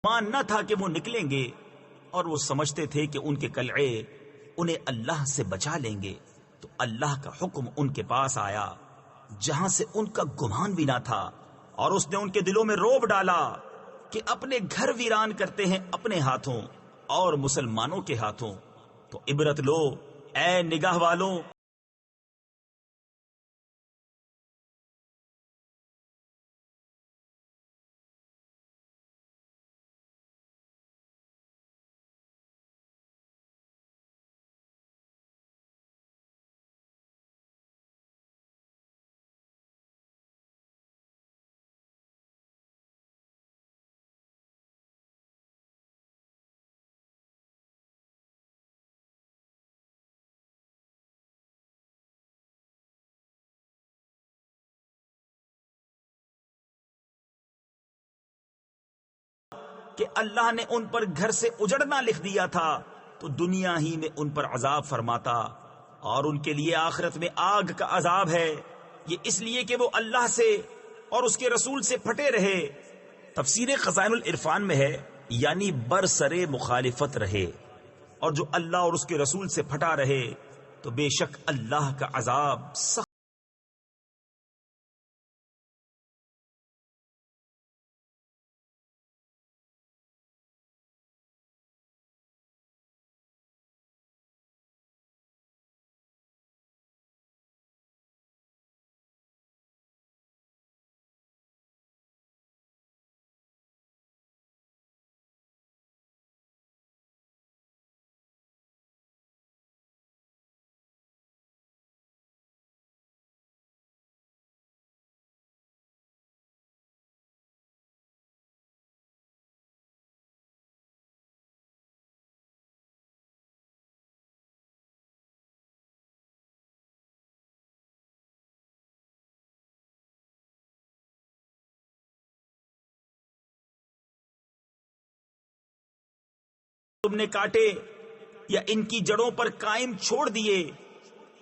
मान न था कि वो निकलेंगे, और वो समझते थे कि उनके कलए उन्हें अल्लाह से बचा लेंगे। तो अल्लाह का हुक्म उनके पास आया जहां से उनका गुमान भी ना था, और उसने उनके दिलों में रोब डाला कि अपने घर वीरान करते हैं अपने हाथों और मुसलमानों के हाथों। तो इबरत लो ए निगाह वालों। कि अल्लाह ने उन पर घर से उजड़ना लिख दिया था, तो दुनिया ही में उन पर अजाब फरमाता, और उनके लिए आखिरत में आग का अजाब है। ये इसलिए कि वो अल्लाह से और उसके रसूल से फटे रहे। तफसीर खजाइनुल इरफान में है, यानी बरसरे मुखालिफत रहे, और जो अल्लाह और उसके रसूल से फटा रहे तो बेशक अल्लाह का अजाब सख्त। तुमने काटे या इनकी जड़ों पर कायम छोड़ दिए,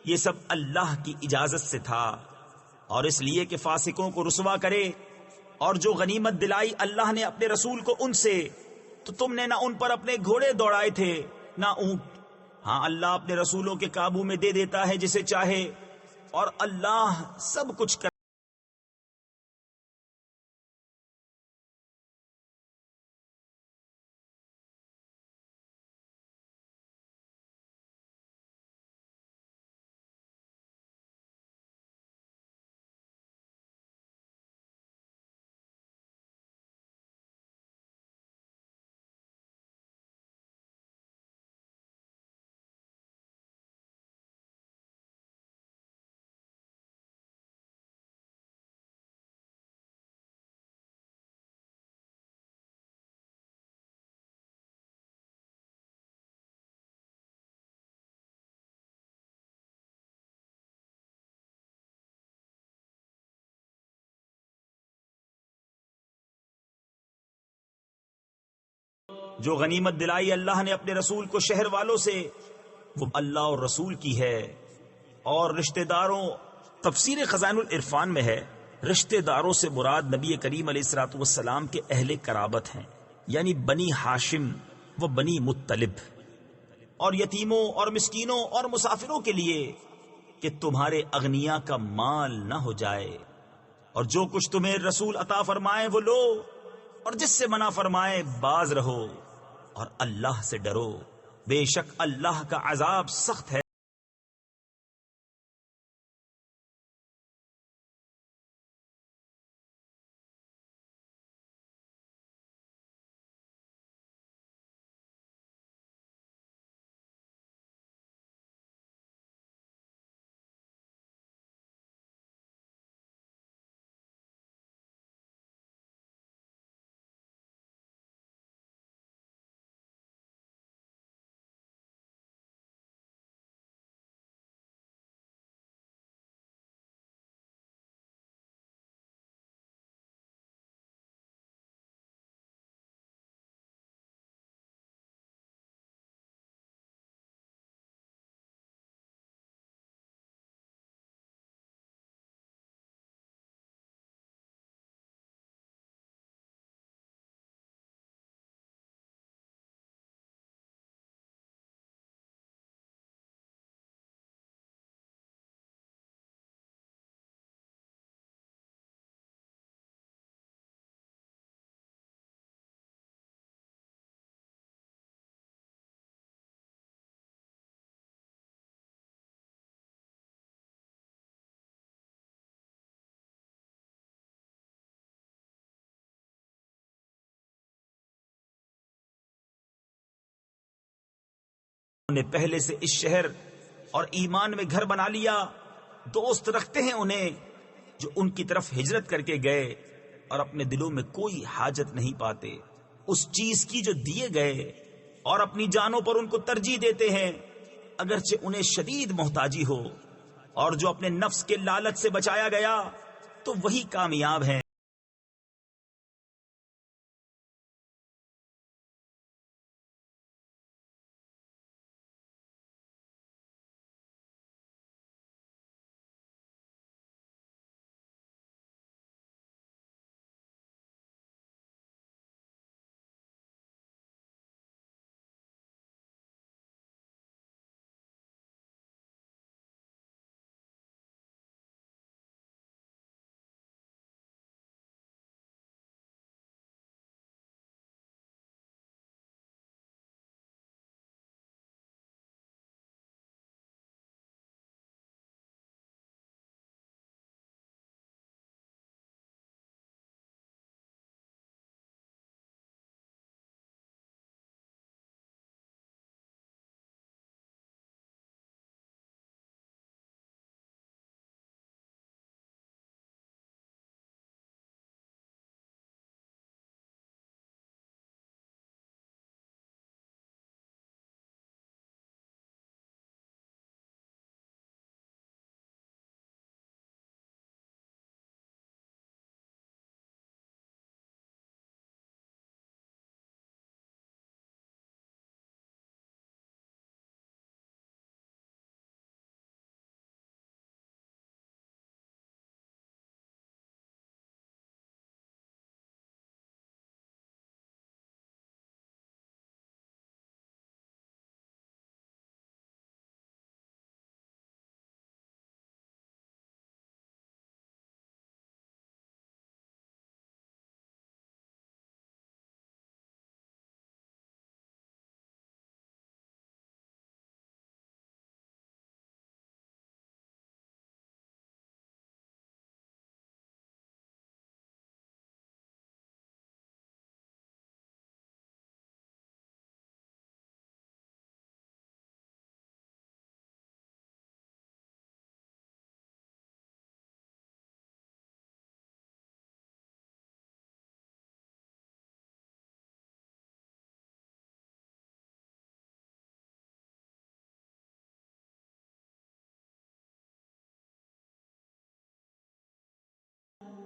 ये सब अल्लाह की इजाजत से था, और इसलिए कि फासिकों को रुसवा करे। और जो गनीमत दिलाई अल्लाह ने अपने रसूल को उनसे, तो तुमने ना उन पर अपने घोड़े दौड़ाए थे ना ऊंट। हां, अल्लाह अपने रसूलों के काबू में दे देता है जिसे चाहे, और अल्लाह सब कुछ कर जो गनीमत दिलाई अल्लाह ने अपने रसूल को शहर वालों से, वो अल्लाह और रसूल की है। और रिश्तेदारों, तफसीर खजानुल इरफान में है, रिश्तेदारों से मुराद नबी करीम अलैहिस्सलातु वस्सलाम के अहले कराबत हैं, यानी बनी हाशिम व बनी मुत्तलिब, और यतीमों और मिस्कीनों और मुसाफिरों के लिए कि तुम्हारे अगनिया का माल न हो जाए, और जो कुछ तुम्हें रसूल अता फरमाए वो लो, और जिससे मना फरमाए बाज रहो, और अल्लाह से डरो, बेशक अल्लाह का अजाब सख्त है। उन्होंने पहले से इस शहर और ईमान में घर बना लिया। दोस्त रखते हैं उन्हें जो उनकी तरफ हिजरत करके गए और अपने दिलों में कोई हाजत नहीं पाते उस चीज की जो दिए गए, और अपनी जानों पर उनको तरजीह देते हैं अगरचे उन्हें शदीद मोहताजी हो। और जो अपने नफ्स के लालच से बचाया गया तो वही कामयाब है।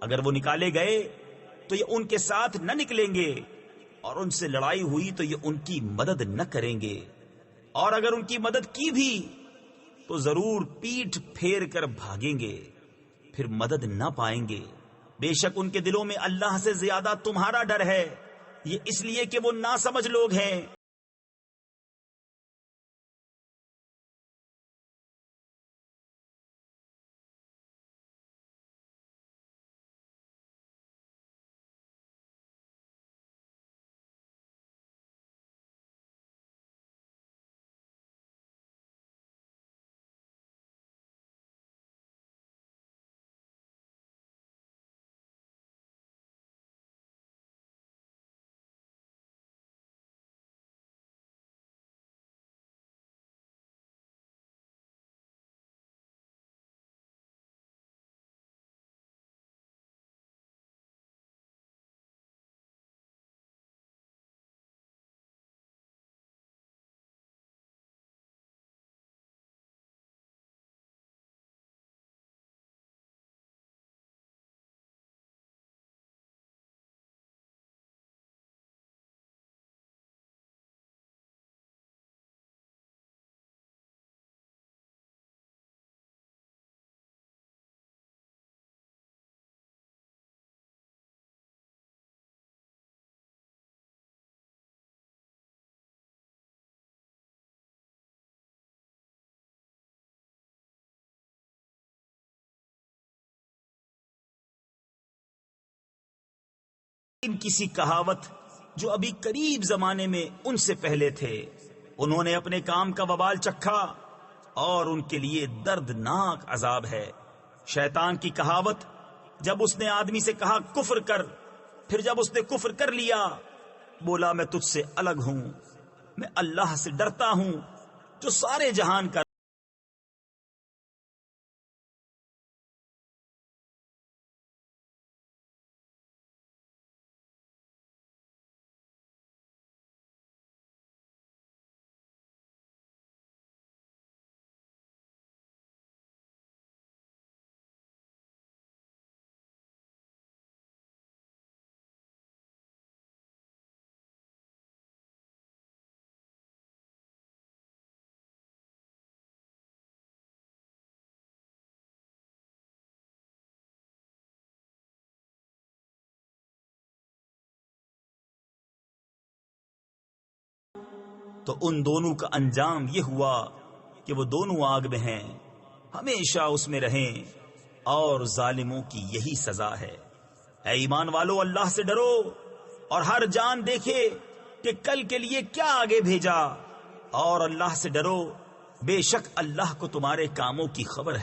अगर वो निकाले गए तो ये उनके साथ न निकलेंगे, और उनसे लड़ाई हुई तो ये उनकी मदद न करेंगे, और अगर उनकी मदद की भी तो जरूर पीठ फेर कर भागेंगे, फिर मदद न पाएंगे। बेशक उनके दिलों में अल्लाह से ज्यादा तुम्हारा डर है, ये इसलिए कि वो नासमझ लोग हैं। किसी कहावत जो अभी करीब जमाने में उनसे पहले थे, उन्होंने अपने काम का वबाल चखा और उनके लिए दर्दनाक अजाब है। शैतान की कहावत, जब उसने आदमी से कहा कुफ्र कर, फिर जब उसने कुफ्र कर लिया बोला मैं तुझसे अलग हूं, मैं अल्लाह से डरता हूं, जो सारे जहान का तो उन दोनों का अंजाम ये हुआ कि वो दोनों आग में हैं, हमेशा उसमें रहें, और जालिमों की यही सजा है। ऐ ईमान वालों, अल्लाह से डरो और हर जान देखे कि कल के लिए क्या आगे भेजा, और अल्लाह से डरो, बेशक अल्लाह को तुम्हारे कामों की खबर है।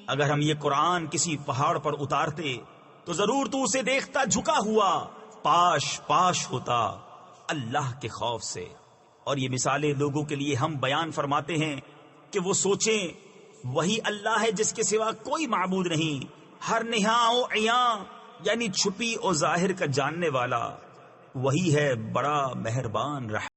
अगर हम ये कुरान किसी पहाड़ पर उतारते तो जरूर तू उसे देखता झुका हुआ पाश पाश होता अल्लाह के खौफ से। और ये मिसालें लोगों के लिए हम बयान फरमाते हैं कि वो सोचें वही अल्लाह है जिसके सिवा कोई माबूद नहीं, हर निहा ओ अया यानी छुपी और जाहिर का जानने वाला, वही है बड़ा मेहरबान रह।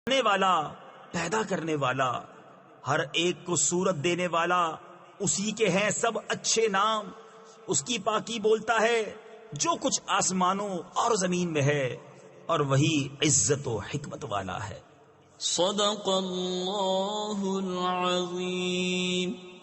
वाला, पैदा करने वाला, हर एक को सूरत देने वाला, उसी के हैं सब अच्छे नाम। उसकी पाकी बोलता है जो कुछ आसमानों और जमीन में है, और वही इज्जत और हिकमत वाला है। सदक़ल्लाहुल अज़ीम।